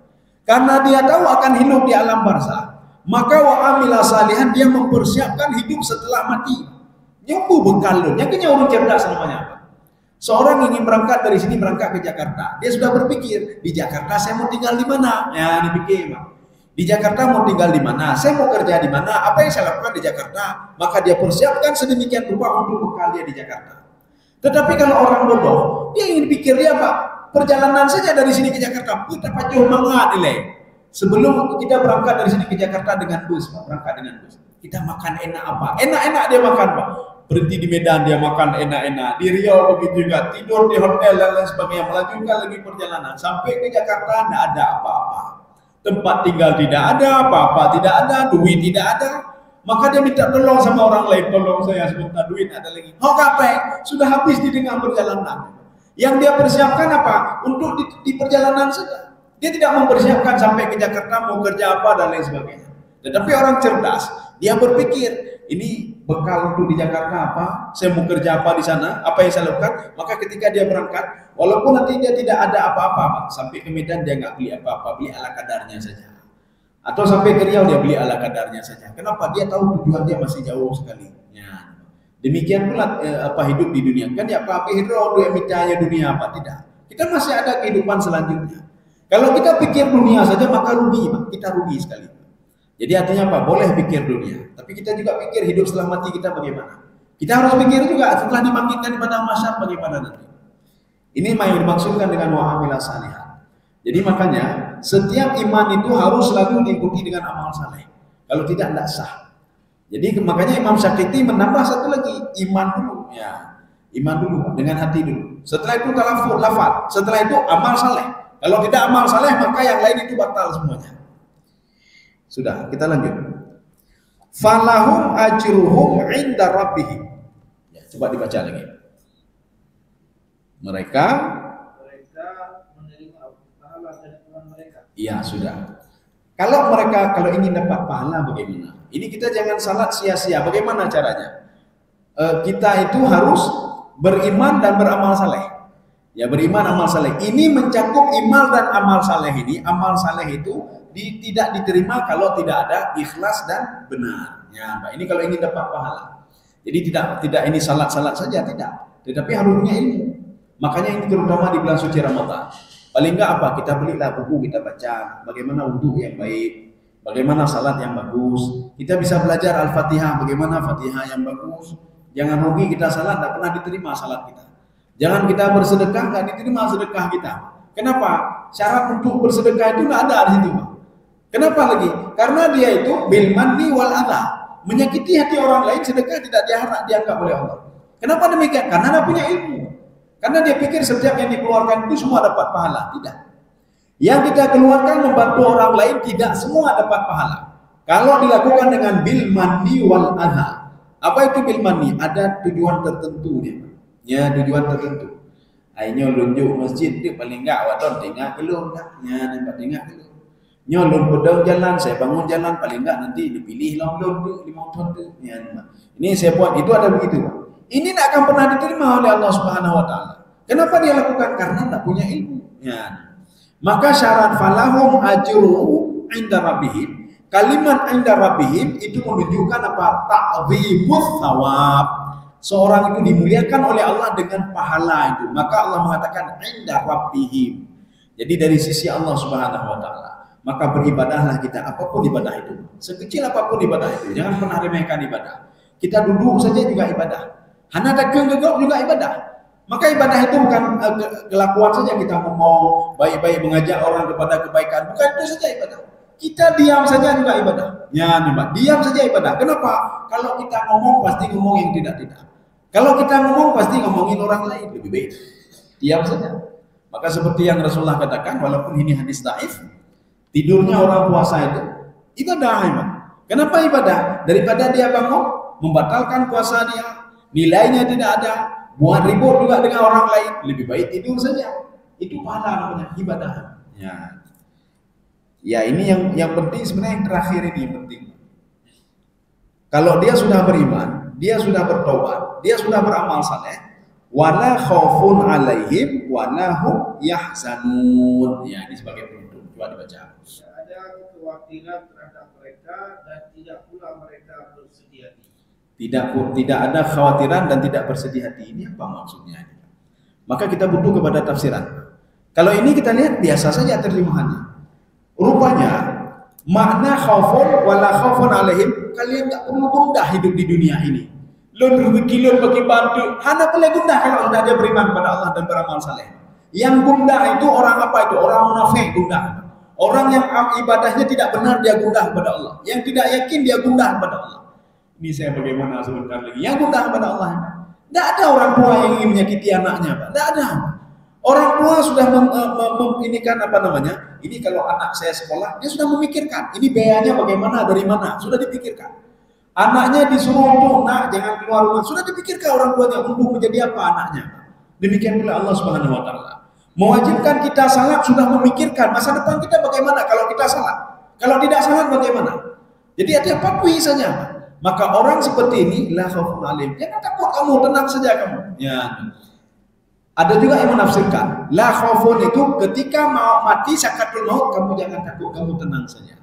Karena dia tahu akan hidup di alam barzakh, maka wa amila salihan, dia mempersiapkan hidup setelah mati. Nyambu bekal, nyaknya orang cerdas namanya apa? Seorang ingin berangkat dari sini berangkat ke Jakarta, dia sudah berpikir di Jakarta saya mau tinggal di mana? Ya dipikir, Pak. Di Jakarta mau tinggal di mana? Saya mau kerja di mana? Apa yang saya lakukan di Jakarta? Maka dia persiapkan sedemikian rupa untuk bekal dia di Jakarta. Tetapi kalau orang bodoh, dia ingin pikir dia Pak. Perjalanan saja dari sini ke Jakarta, kita jauh banget nilai. Sebelum kita berangkat dari sini ke Jakarta dengan bus, Pak, berangkat dengan bus. Kita makan enak apa? Enak-enak dia makan, Pak. Berhenti di Medan dia makan enak-enak. Di Riau begitu juga, tidur di hotel dan lain sebagainya. Melanjutkan lagi perjalanan sampai ke Jakarta tidak ada apa-apa. Tempat tinggal tidak ada, apa-apa tidak ada, duit tidak ada. Maka dia minta tolong sama orang lain, tolong saya sebentar, duit ada lagi. Oh kape, sudah habis di tengah perjalanan. Yang dia persiapkan apa? Untuk di perjalanan saja. Dia tidak mempersiapkan sampai ke Jakarta mau kerja apa dan lain sebagainya. Tetapi orang cerdas, dia berpikir, ini bekal untuk di Jakarta apa? Saya mau kerja apa di sana? Apa yang saya lakukan? Maka ketika dia berangkat, walaupun nanti dia tidak ada apa-apa, sampai ke Medan dia nggak beli apa-apa, beli ala kadarnya saja. Atau sampai ke Riau dia beli ala kadarnya saja. Kenapa? Dia tahu tujuan dia masih jauh sekali. Ya. Demikian pula hidup di dunia. Kan ya apa hidro dua mitanya dunia apa tidak. Kita masih ada kehidupan selanjutnya. Kalau kita pikir dunia saja maka rugi, Pak. Kita rugi sekali. Jadi artinya apa? Boleh pikir dunia, tapi kita juga pikir hidup setelah mati kita bagaimana. Kita harus pikir juga setelah dibangkitkan di padang mahsyar bagaimana nanti. Ini yang dimaksudkan dengan wa amila salihan. Jadi makanya setiap iman itu harus selalu diikuti dengan amal saleh. Kalau tidak sah. Jadi makanya Imam Syafi'i menambah satu lagi, iman dulu ya. Iman dulu dengan hati dulu. Setelah itu talafut, lafaz. Setelah itu amal saleh. Kalau tidak amal saleh maka yang lain itu batal semuanya. Sudah, kita lanjut. Falahum ajruhum 'inda rabbihim. Ya, coba dibaca lagi. Mereka menerima pahala dari Tuhan mereka. Iya, sudah. Kalau ingin dapat pahala bagaimana? Ini kita jangan salat sia-sia. Bagaimana caranya? Kita itu harus beriman dan beramal saleh. Ya, beriman amal saleh. Ini mencakup iman dan amal saleh ini. Amal saleh itu tidak diterima kalau tidak ada ikhlas dan benar. Ya, Mbak, ini kalau ingin dapat pahala. Jadi tidak ini salat-salat saja, tidak. Tetapi harus punya ilmu. Makanya ini terutama di bulan suci Ramadan. Paling enggak apa? Kita belilah buku, kita baca bagaimana wudhu yang baik, bagaimana salat yang bagus. Kita bisa belajar Al-Fatihah, bagaimana Fatihah yang bagus. Jangan rugi kita salat tidak pernah diterima salat kita. Jangan kita bersedekah nggak diterima sedekah kita. Kenapa? Syarat untuk bersedekah itu nggak ada di situ, Pak. Kenapa lagi? Karena dia itu bil manni wal adha, menyakiti hati orang lain, sedekah tidak dianggap oleh Allah. Kenapa demikian? Karena dia punya ilmu. Karena dia pikir setiap yang dikeluarkan itu semua dapat pahala. Tidak. Yang kita keluarkan membantu orang lain tidak semua dapat pahala. Kalau dilakukan dengan bil manni wal adha. Apa itu bil manni? Ada tujuan tertentu dia. Ya, tujuan tertentu. Ayo lunjuk masjid tu paling enggak wadon tengah kelung dah. Ya, nampak tengah kelung. Nyolong pedang jalan, saya bangun jalan paling enggak nanti dipilih lom tu 5 ton tu. Ya, ini saya buat itu ada begitu. Ini tidak akan pernah diterima oleh Allah Subhanahu wa taala. Kenapa dia lakukan? Karena tidak punya ilmu. Ya. Maka syarat falahum ajru inda rabbihim. Kalimat inda rabbihim itu menunjukkan apa? Ta'zimus thawab. Seorang itu dimuliakan oleh Allah dengan pahala itu. Maka Allah mengatakan inda rabbihim. Jadi dari sisi Allah Subhanahu wa taala. Maka beribadahlah kita apapun ibadah itu. Sekecil apapun ibadah itu, jangan pernah remehkan ibadah. Kita duduk saja juga ibadah. Hana dagang gegok juga ibadah. Maka ibadah itu bukan kelakuan saja kita ngomong baik-baik mengajak orang kepada kebaikan, bukan itu saja ibadah. Kita diam saja juga ibadah. Ya, Mbak, diam saja ibadah. Kenapa? Kalau kita ngomong pasti ngomong yang tidak-tidak. Kalau kita ngomong pasti ngomongin orang lain, lebih baik diam saja. Maka seperti yang Rasulullah katakan, walaupun ini hadis dhaif, tidurnya orang puasa itu ibadah, Mbak. Kenapa ibadah? Daripada dia bangun membatalkan puasa dia, nilainya tidak ada, buat ribut juga dengan orang lain, lebih baik tidur saja. Itu pahala namanya ibadah. Ya. Ya, ini yang penting sebenarnya yang terakhir ini penting. Kalau dia sudah beriman, dia sudah bertobat, dia sudah beramal saleh, wala khaufun alaihim wala hum yahzanun. Ya, ini sebagai penutup. Coba dibaca. Ada kekhawatiran terhadap mereka dan tidak pula mereka bersedih hati. Tidak ada khawatiran dan tidak bersedih hati. Ini apa maksudnya? Maka kita butuh kepada tafsiran. Kalau ini kita lihat biasa saja terjemahannya. Rupanya makna khaufun wala khaufun alaihim, kalian tak perlu gundah hidup di dunia ini. Lun rezeki lun bagi bantu, hana boleh gundah kalau sudah dia beriman pada Allah dan beramal saleh. Yang gundah itu orang apa itu? Orang munafik gundah. Orang yang ibadahnya tidak benar dia gundah kepada Allah. Yang tidak yakin dia gundah kepada Allah. Ini saya bagaimana sebentar lagi. Yang gundah kepada Allah. Tidak ada orang tua yang ingin menyakiti anaknya, Pak. Tidak ada. Orang tua sudah meminikan apa namanya? Ini kalau anak saya sekolah, dia sudah memikirkan. Ini biayanya bagaimana, dari mana? Sudah dipikirkan. Anaknya disuruh untuk nak jangan keluar rumah. Sudah dipikirkan orang tuanya untuk menjadi apa anaknya. Demikian pula Allah Subhanahu wa taala. Mewajibkan kita salat sudah memikirkan masa depan kita bagaimana kalau kita salat. Kalau tidak salat bagaimana? Jadi ada patuhi saja. Maka orang seperti ini la khaufun alaihim. Jangan takut kamu, tenang saja kamu. Ya. Ada juga yang menafsirkan la khaufun itu ketika mau mati sakaratul maut kamu jangan takut, kamu tenang saja.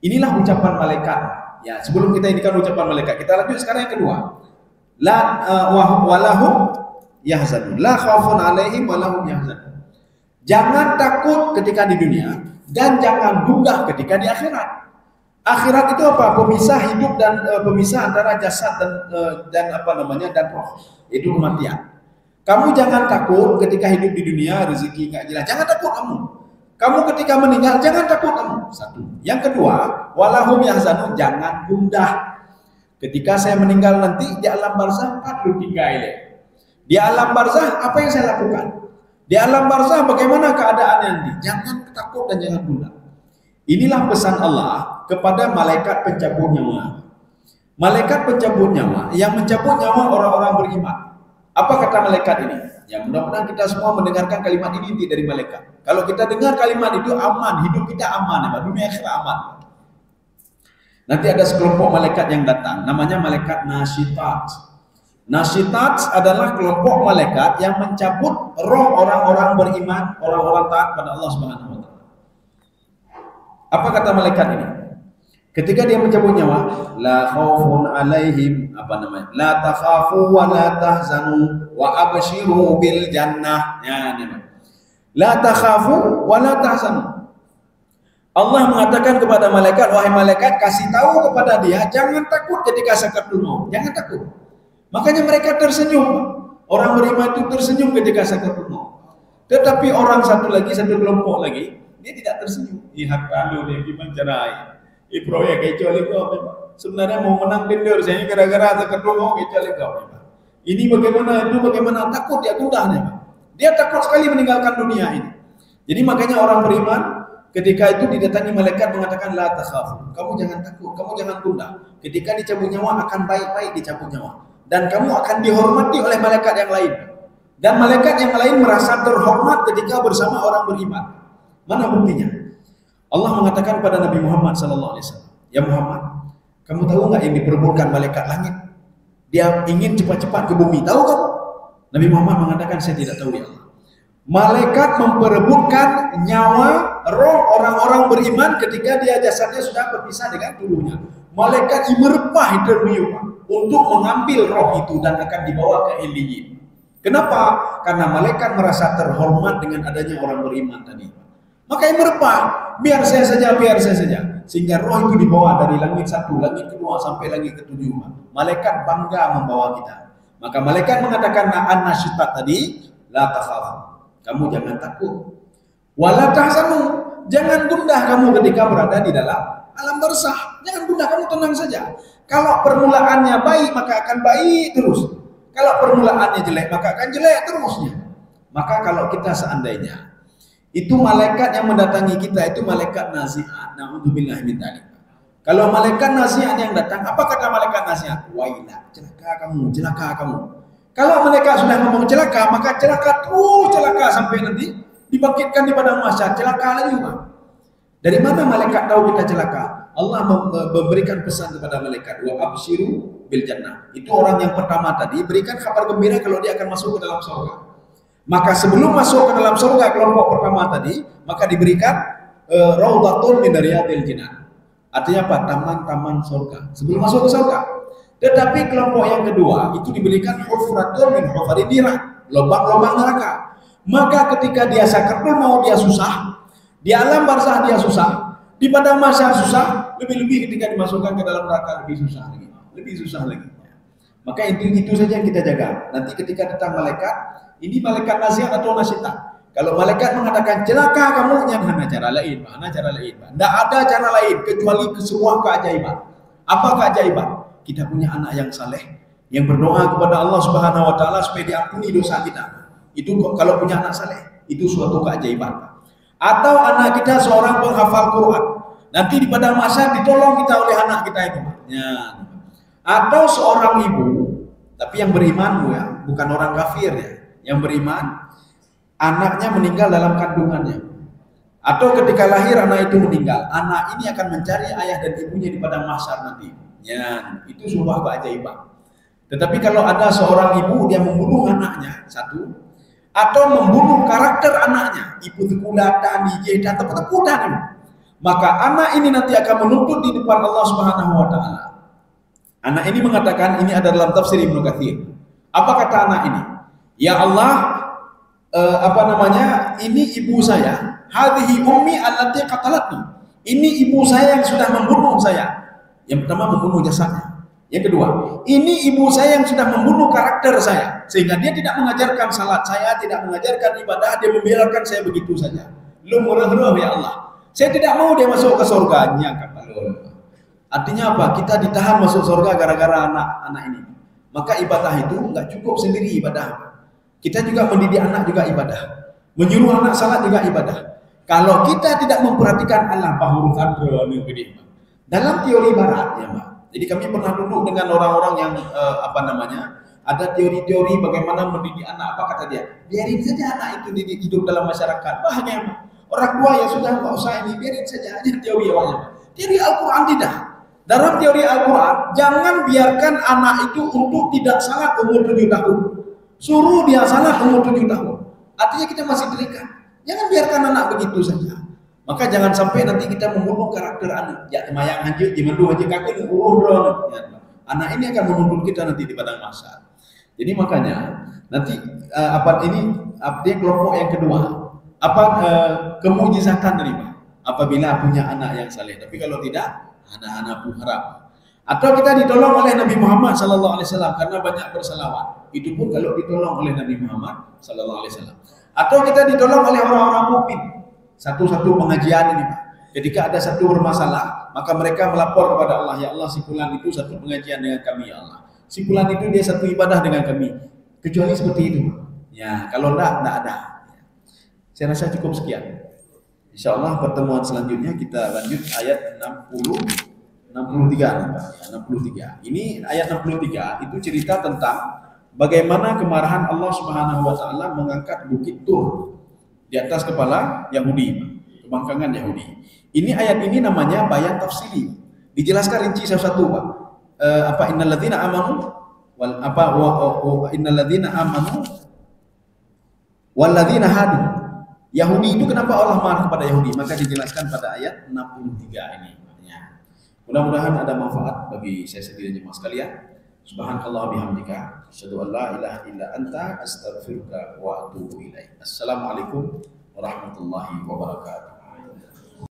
Inilah ucapan malaikat. Ya, sebelum kita ini kan ucapan malaikat. Kita lanjut sekarang yang kedua. La walahum yahzanun. La khaufun alaihim walahum yahzanun. Jangan takut ketika di dunia dan jangan gundah ketika di akhirat. Akhirat itu apa? Pemisah hidup dan pemisah antara jasad dan apa namanya dan roh. Itu kematian. Kamu jangan takut ketika hidup di dunia rezeki enggak jelas. Jangan takut kamu. Kamu ketika meninggal jangan takut kamu. Satu. Yang kedua, walahum yahzanun, jangan gundah. Ketika saya meninggal nanti di alam barzah 43 ile. Di alam barzah apa yang saya lakukan? Di alam barzah bagaimana keadaan nanti? Jangan takut dan jangan gundah. Inilah pesan Allah kepada malaikat pencabut nyawa. Malaikat pencabut nyawa yang mencabut nyawa orang-orang beriman. Apa kata malaikat ini? Ya, mudah-mudahan kita semua mendengarkan kalimat ini inti dari malaikat. Kalau kita dengar kalimat itu aman, hidup kita aman, ya, dunia akhirat aman. Nanti ada sekelompok malaikat yang datang, namanya malaikat nasyitat. Nasyitat adalah kelompok malaikat yang mencabut roh orang-orang beriman, orang-orang taat pada Allah Subhanahu wa taala. Apa kata malaikat ini? Ketika dia mencabut nyawa, la khaufun alaihim, la takhafu wa la tahzanu wa abshiru bil jannah. Ya, la takhafu wa la tahzanu. Allah mengatakan kepada malaikat, wahai malaikat, kasih tahu kepada dia, jangan takut ketika sakaratul maut, jangan takut. Makanya mereka tersenyum. Orang beriman itu tersenyum ketika sakaratul maut. Tetapi orang satu kelompok lagi, dia tidak tersenyum. Lihat kalau dia gimana caranya. Proyek kecuali kau memang. Sebenarnya mau menang tender, saya gara-gara sakaratul maut kecuali kau memang. Ini bagaimana, itu bagaimana, takut dia gundah memang. Dia takut sekali meninggalkan dunia ini. Jadi makanya orang beriman ketika itu didatangi malaikat mengatakan la takhafu. Kamu jangan takut, kamu jangan gundah. Ketika dicabut nyawa akan baik-baik dicabut nyawa. Dan kamu akan dihormati oleh malaikat yang lain. Dan malaikat yang lain merasa terhormat ketika bersama orang beriman. Mana buktinya? Allah mengatakan pada Nabi Muhammad SAW, ya Muhammad, kamu tahu nggak yang diperebutkan malaikat langit? Dia ingin cepat-cepat ke bumi. Tahu kamu? Nabi Muhammad mengatakan, saya tidak tahu ya Allah. Malaikat memperebutkan nyawa roh orang-orang beriman ketika dia jasadnya sudah berpisah dengan tubuhnya. Malaikat merepah termiyup untuk mengambil roh itu dan akan dibawa ke Illiyin. Kenapa? Karena malaikat merasa terhormat dengan adanya orang beriman tadi. Maka merepah, biar saya saja. Sehingga roh itu dibawa dari langit 1, langit kedua sampai langit ke-7. Malaikat bangga membawa kita. Maka malaikat mengatakan an-nasyitat tadi, la takhafu. Kamu jangan takut. Wala tahzanu. Jangan gundah kamu ketika berada di dalam alam barzakh. Jangan gundah, kamu tenang saja. Kalau permulaannya baik maka akan baik terus. Kalau permulaannya jelek maka akan jelek terusnya. Maka kalau kita seandainya itu malaikat yang mendatangi kita itu malaikat nazi'at. Na'udzubillah min dzalik. Kalau malaikat nazi'at yang datang, apa kata malaikat nazi'at? Wailah, celaka kamu. Kalau mereka sudah ngomong celaka, maka celaka terus celaka sampai nanti dibangkitkan di padang mahsyar, celaka lagi. Dari mana malaikat tahu kita celaka? Allah memberikan pesan kepada malaikat, wa abshiru bil jannah. Itu orang yang pertama tadi berikan kabar gembira kalau dia akan masuk ke dalam surga. Maka sebelum masuk ke dalam surga kelompok pertama tadi, maka diberikan raudhatun min riyadil jinan. Artinya apa? Taman-taman surga. Sebelum masuk ke surga. Tetapi kelompok yang kedua itu diberikan hufratun min hufarid nira, lubang-lubang neraka. Maka ketika dia sakaratul maut dia susah, di alam barzakh dia susah, di padang mahsyar susah, lebih-lebih ketika dimasukkan ke dalam neraka lebih susah lagi. Maka itu saja yang kita jaga. Nanti ketika datang malaikat, ini malaikat nazi'at atau nasyitat. Kalau malaikat mengatakan celaka kamu, hanya cara lain. Tidak ada cara lain kecuali sebuah keajaiban. Apa keajaiban? Kita punya anak yang saleh, yang berdoa kepada Allah Subhanahu wa taala supaya diampuni dosa kita. Itu kalau punya anak saleh, itu suatu keajaiban. Atau anak kita seorang penghafal Quran. Nanti di padang mahsyar ditolong kita oleh anak kita itu. Ya. Atau seorang ibu, tapi yang beriman ya, bukan orang kafir ya, yang beriman, anaknya meninggal dalam kandungannya. Atau ketika lahir anak itu meninggal, anak ini akan mencari ayah dan ibunya di padang mahsyar nanti. Ya, itu sebuah keajaiban. Tetapi kalau ada seorang ibu dia membunuh anaknya, satu, atau membunuh karakter anaknya, ibu tekulatan, dijedan, tepuk-tepukan, maka anak ini nanti akan menuntut di depan Allah Subhanahu wa taala. Anak ini mengatakan, ini ada dalam tafsir Ibnu Katsir. Apa kata anak ini? Ya Allah, ini ibu saya, hadhihi ummi allati qatalatni. Ini ibu saya yang sudah membunuh saya. Yang pertama membunuh jasadnya. Yang kedua, ini ibu saya yang sudah membunuh karakter saya, sehingga dia tidak mengajarkan salat saya, tidak mengajarkan ibadah, dia membiarkan saya begitu saja. Lu murah-murah ya Allah. Saya tidak mau dia masuk ke surganya, kata Allah. Artinya apa? Kita ditahan masuk surga gara-gara anak ini. Maka ibadah itu nggak cukup sendiri ibadah. Kita juga mendidik anak juga ibadah. Menyuruh anak salat juga ibadah. Kalau kita tidak memperhatikan Allah, dalam teori barat ya Mbak. Jadi kami pernah duduk dengan orang-orang yang ada teori-teori bagaimana mendidik anak. Apa kata dia? Biarin saja anak itu hidup dalam masyarakat. Bahagia Mbak. Orang tua yang sudah nggak usah ini, biarin saja aja teori awalnya. Teori Al-Quran tidak. Dalam teori Al-Quran, jangan biarkan anak itu untuk tidak salat umur 7 tahun. Suruh dia salat umur 7 tahun. Artinya kita masih terikat. Jangan biarkan anak begitu saja. Maka jangan sampai nanti kita membunuh karakter anak. Ya kemayang haji, jangan dua haji kaki urus. Anak ini akan menuntut kita nanti di padang mahsyar. Jadi makanya nanti artinya kelompok yang kedua, kemujizatan dari apabila punya anak yang saleh. Tapi kalau tidak, anak-anak pun haram. Atau kita ditolong oleh Nabi Muhammad sallallahu alaihi wasallam karena banyak berselawat. Itu pun kalau ditolong oleh Nabi Muhammad sallallahu alaihi wasallam. Atau kita ditolong oleh orang-orang mukmin. Satu-satu pengajian ini, Pak. Ketika ada satu bermasalah, maka mereka melapor kepada Allah, ya Allah, si fulan itu satu pengajian dengan kami, ya Allah. Si fulan itu dia satu ibadah dengan kami. Kecuali seperti itu. Ya, kalau enggak ada. Saya rasa cukup sekian. Insyaallah pertemuan selanjutnya kita lanjut ayat 63. Ini ayat 63 itu cerita tentang bagaimana kemarahan Allah Subhanahu wa taala mengangkat bukit Tur di atas kepala Yahudi, kebangkangan Yahudi. Ini ayat ini namanya bayan tafsiri. Dijelaskan rinci satu-satu, Pak. Innalladzina amanu walladzina hadu. Yahudi itu kenapa Allah marah kepada Yahudi? Maka dijelaskan pada ayat 63 ini. Ya. Mudah-mudahan ada manfaat bagi saya sendiri dan jemaah sekalian. Subhanakallah bihamdika, asyhadu an la ilaha illa anta, astaghfiruka wa atubu ilaik. Assalamualaikum warahmatullahi wabarakatuh.